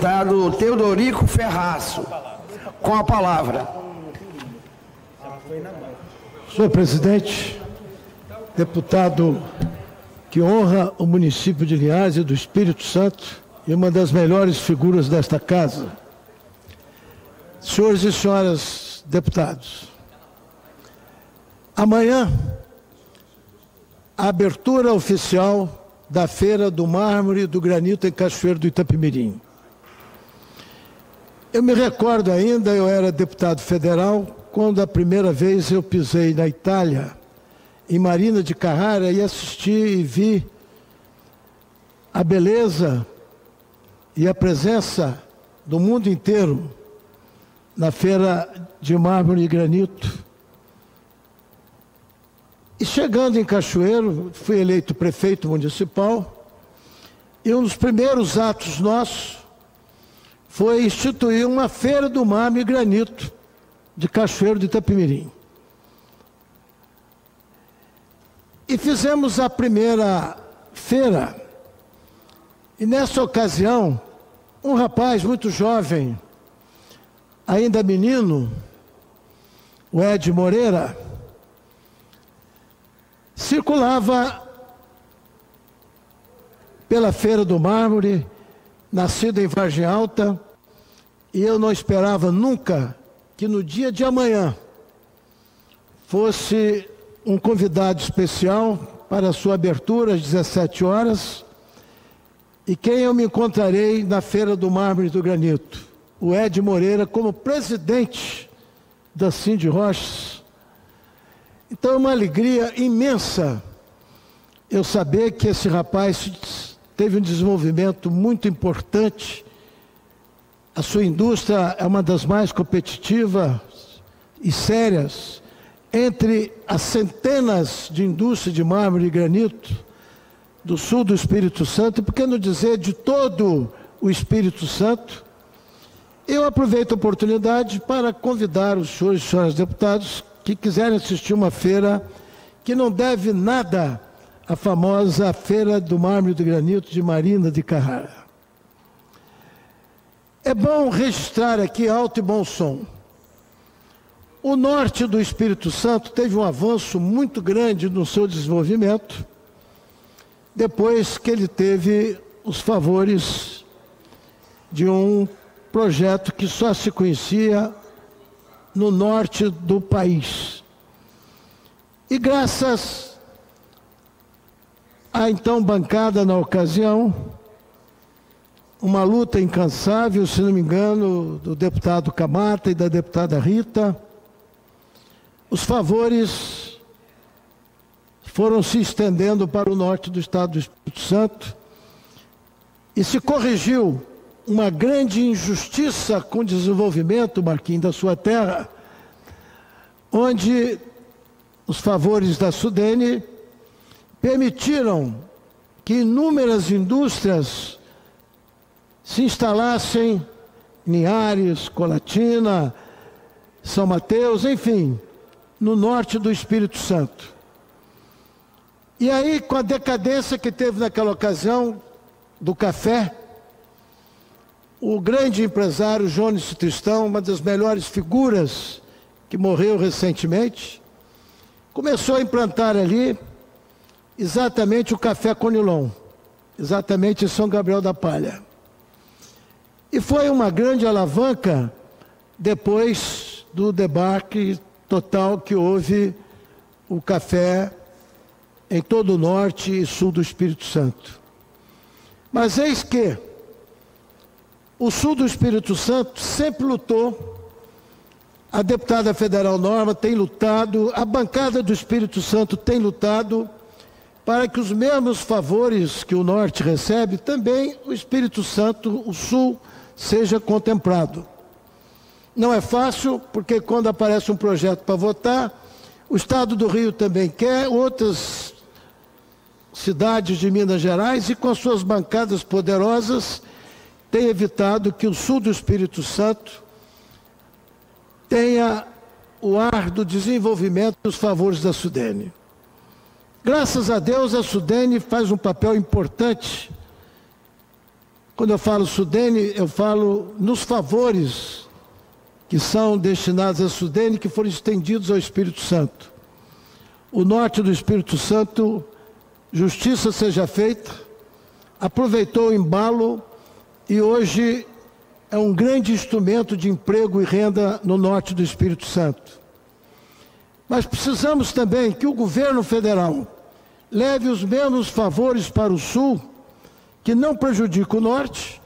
deputado Teodorico Ferraço. Com a palavra. Senhor presidente, deputado que honra o município de Linhares e do Espírito Santo e uma das melhores figuras desta casa. Senhores e senhoras deputados, amanhã, a abertura oficial da Feira do Mármore e do Granito em Cachoeiro do Itapemirim. Eu me recordo ainda, eu era deputado federal, quando a primeira vez eu pisei na Itália, em Marina de Carrara, e assisti e vi a beleza e a presença do mundo inteiro na Feira de Mármore e Granito. E chegando em Cachoeiro, fui eleito prefeito municipal, e um dos primeiros atos nossos foi instituir uma Feira do Mármore e Granito de Cachoeiro do Itapemirim. E fizemos a primeira feira, e nessa ocasião, um rapaz muito jovem, ainda menino, o Ed Moreira, circulava pela Feira do Mármore, nascido em Vargem Alta, e eu não esperava nunca que no dia de amanhã fosse um convidado especial para a sua abertura às 17 horas, e quem eu me encontrarei na Feira do Mármore e do Granito? O Ed Moreira, como presidente da Cindy Rochas. Então é uma alegria imensa eu saber que esse rapaz teve um desenvolvimento muito importante. A sua indústria é uma das mais competitivas e sérias entre as centenas de indústrias de mármore e granito do sul do Espírito Santo, e por que não dizer de todo o Espírito Santo. Eu aproveito a oportunidade para convidar os senhores e senhoras deputados que quiserem assistir uma feira que não deve nada à famosa Feira do Mármore e do Granito de Marina de Carrara. É bom registrar aqui alto e bom som. O norte do Espírito Santo teve um avanço muito grande no seu desenvolvimento, depois que ele teve os favores de um projeto que só se conhecia no norte do país. E graças à então bancada na ocasião, uma luta incansável, se não me engano, do deputado Camata e da deputada Rita, os favores foram se estendendo para o norte do estado do Espírito Santo e se corrigiu uma grande injustiça com o desenvolvimento, Marquinhos, da sua terra, onde os favores da Sudene permitiram que inúmeras indústrias se instalassem em Linhares, Colatina, São Mateus, enfim, no norte do Espírito Santo. E aí, com a decadência que teve naquela ocasião do café, o grande empresário Jones Tristão, uma das melhores figuras que morreu recentemente, começou a implantar ali exatamente o café Conilon, exatamente em São Gabriel da Palha. E foi uma grande alavanca depois do debacle total que houve o café em todo o norte e sul do Espírito Santo. Mas eis que o sul do Espírito Santo sempre lutou, a deputada federal Norma tem lutado, a bancada do Espírito Santo tem lutado para que os mesmos favores que o norte recebe, também o Espírito Santo, o sul, seja contemplado. Não é fácil, porque quando aparece um projeto para votar, o estado do Rio também quer, outras cidades de Minas Gerais, e com suas bancadas poderosas, tem evitado que o sul do Espírito Santo tenha o ar do desenvolvimento dos favores da Sudene. Graças a Deus, a Sudene faz um papel importante Quando eu falo Sudene, eu falo nos favores que são destinados a Sudene, que foram estendidos ao Espírito Santo. O norte do Espírito Santo, justiça seja feita, aproveitou o embalo e hoje é um grande instrumento de emprego e renda no norte do Espírito Santo. Mas precisamos também que o governo federal leve os mesmos favores para o sul, que não prejudica o norte,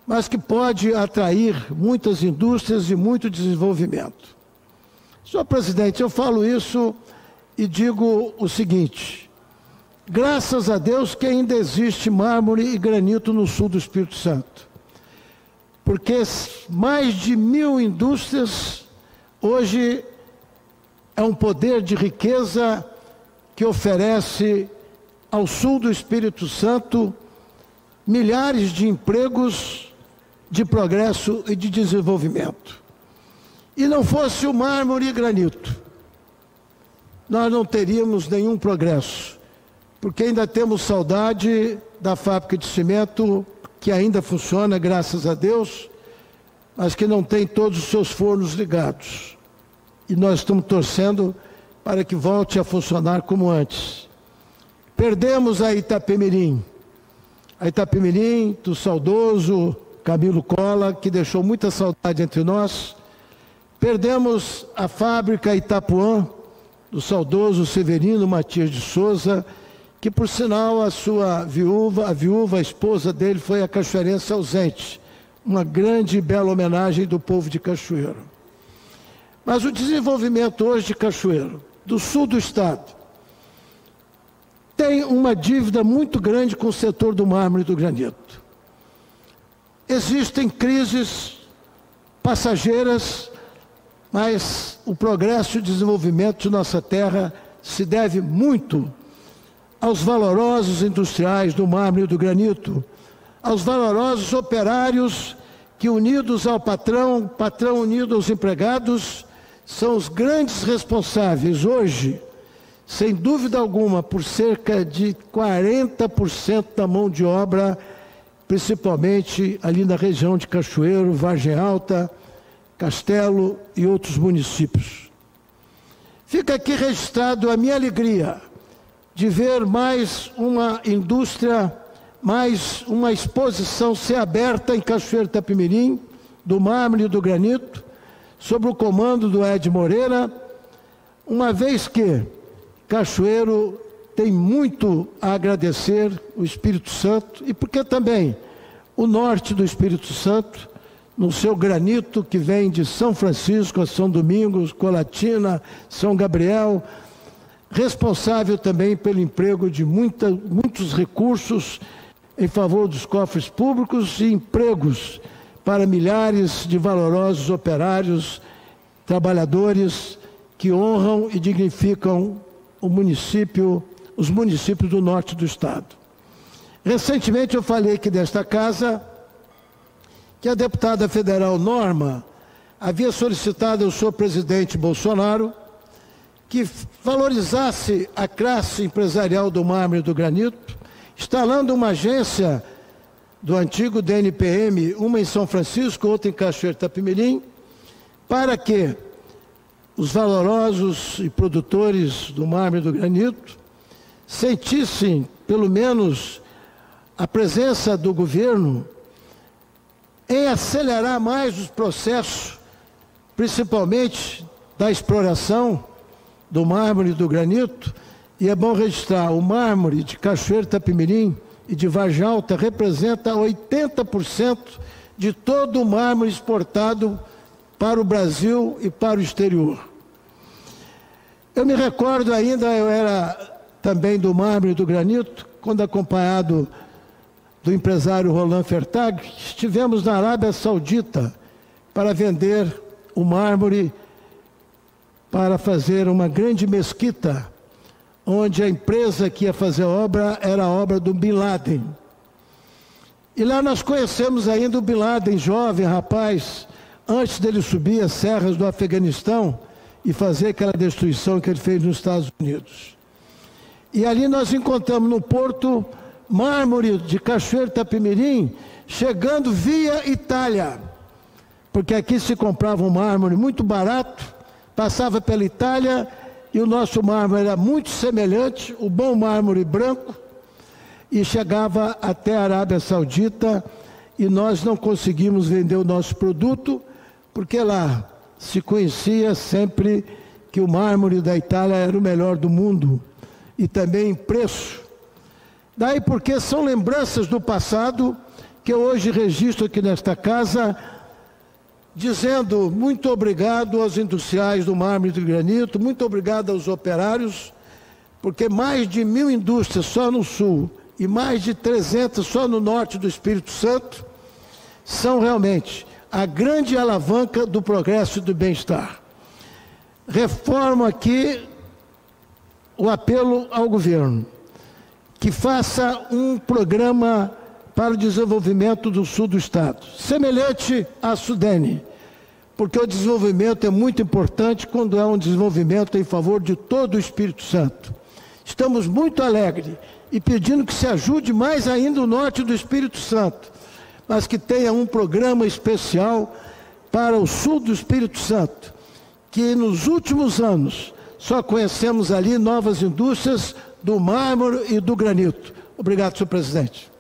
mas que pode atrair muitas indústrias e muito desenvolvimento. Senhor presidente, eu falo isso e digo o seguinte: graças a Deus que ainda existe mármore e granito no sul do Espírito Santo, porque mais de 1000 indústrias hoje é um poder de riqueza que oferece ao sul do Espírito Santo milhares de empregos de progresso e de desenvolvimento. E não fosse o mármore e granito, nós não teríamos nenhum progresso, porque ainda temos saudade da fábrica de cimento, que ainda funciona, graças a Deus, mas que não tem todos os seus fornos ligados. E nós estamos torcendo para que volte a funcionar como antes. Perdemos a Itapemirim do saudoso Camilo Cola, que deixou muita saudade entre nós. Perdemos a fábrica Itapuã, do saudoso Severino Matias de Souza, que por sinal a viúva, a esposa dele, foi a cachoeirense ausente. Uma grande e bela homenagem do povo de Cachoeiro. Mas o desenvolvimento hoje de Cachoeiro, do sul do estado, tem uma dívida muito grande com o setor do mármore e do granito. Existem crises passageiras, mas o progresso e o desenvolvimento de nossa terra se deve muito aos valorosos industriais do mármore e do granito, aos valorosos operários que, unidos ao patrão, patrão unido aos empregados, são os grandes responsáveis hoje, sem dúvida alguma, por cerca de 40% da mão de obra, principalmente ali na região de Cachoeiro, Vargem Alta, Castelo e outros municípios. Fica aqui registrado a minha alegria de ver mais uma indústria, mais uma exposição ser aberta em Cachoeiro Itapemirim, do mármore e do granito, sob o comando do Ed Moreira, uma vez que Cachoeiro tem muito a agradecer o Espírito Santo, e porque também o norte do Espírito Santo, no seu granito que vem de São Francisco a São Domingos, Colatina, São Gabriel, responsável também pelo emprego de muitos recursos em favor dos cofres públicos e empregos para milhares de valorosos operários, trabalhadores que honram e dignificam os municípios do norte do estado. Recentemente eu falei aqui desta casa que a deputada federal Norma havia solicitado ao senhor presidente Bolsonaro que valorizasse a classe empresarial do mármore e do granito, instalando uma agência do antigo DNPM, uma em São Francisco, outra em Cachoeiro Itapemirim, para que os valorosos e produtores do mármore e do granito sentissem, pelo menos, a presença do governo em acelerar mais os processos, principalmente da exploração do mármore e do granito. E é bom registrar, o mármore de Cachoeiro Itapemirim e de Vargem Alta representa 80% de todo o mármore exportado para o Brasil e para o exterior. Eu me recordo ainda, eu era também do mármore e do granito, quando acompanhado do empresário Roland Fertag, estivemos na Arábia Saudita para vender o mármore para fazer uma grande mesquita, onde a empresa que ia fazer a obra era a obra do Bin Laden. E lá nós conhecemos ainda o Bin Laden, jovem rapaz, antes dele subir as serras do Afeganistão e fazer aquela destruição que ele fez nos Estados Unidos. E ali nós encontramos no porto mármore de Cachoeiro Itapemirim, chegando via Itália, porque aqui se comprava um mármore muito barato, passava pela Itália e o nosso mármore era muito semelhante, o bom mármore branco, e chegava até a Arábia Saudita e nós não conseguimos vender o nosso produto, porque lá se conhecia sempre que o mármore da Itália era o melhor do mundo, e também em preço. Daí porque são lembranças do passado que eu hoje registro aqui nesta casa, dizendo muito obrigado aos industriais do mármore e do granito, muito obrigado aos operários, porque mais de 1000 indústrias só no sul e mais de 300 só no norte do Espírito Santo são realmente a grande alavanca do progresso e do bem-estar. Reformo aqui o apelo ao governo, que faça um programa para o desenvolvimento do sul do estado, semelhante à Sudene, porque o desenvolvimento é muito importante quando é um desenvolvimento em favor de todo o Espírito Santo. Estamos muito alegres e pedindo que se ajude mais ainda o norte do Espírito Santo, mas que tenha um programa especial para o sul do Espírito Santo, que nos últimos anos só conhecemos ali novas indústrias do mármore e do granito. Obrigado, senhor presidente.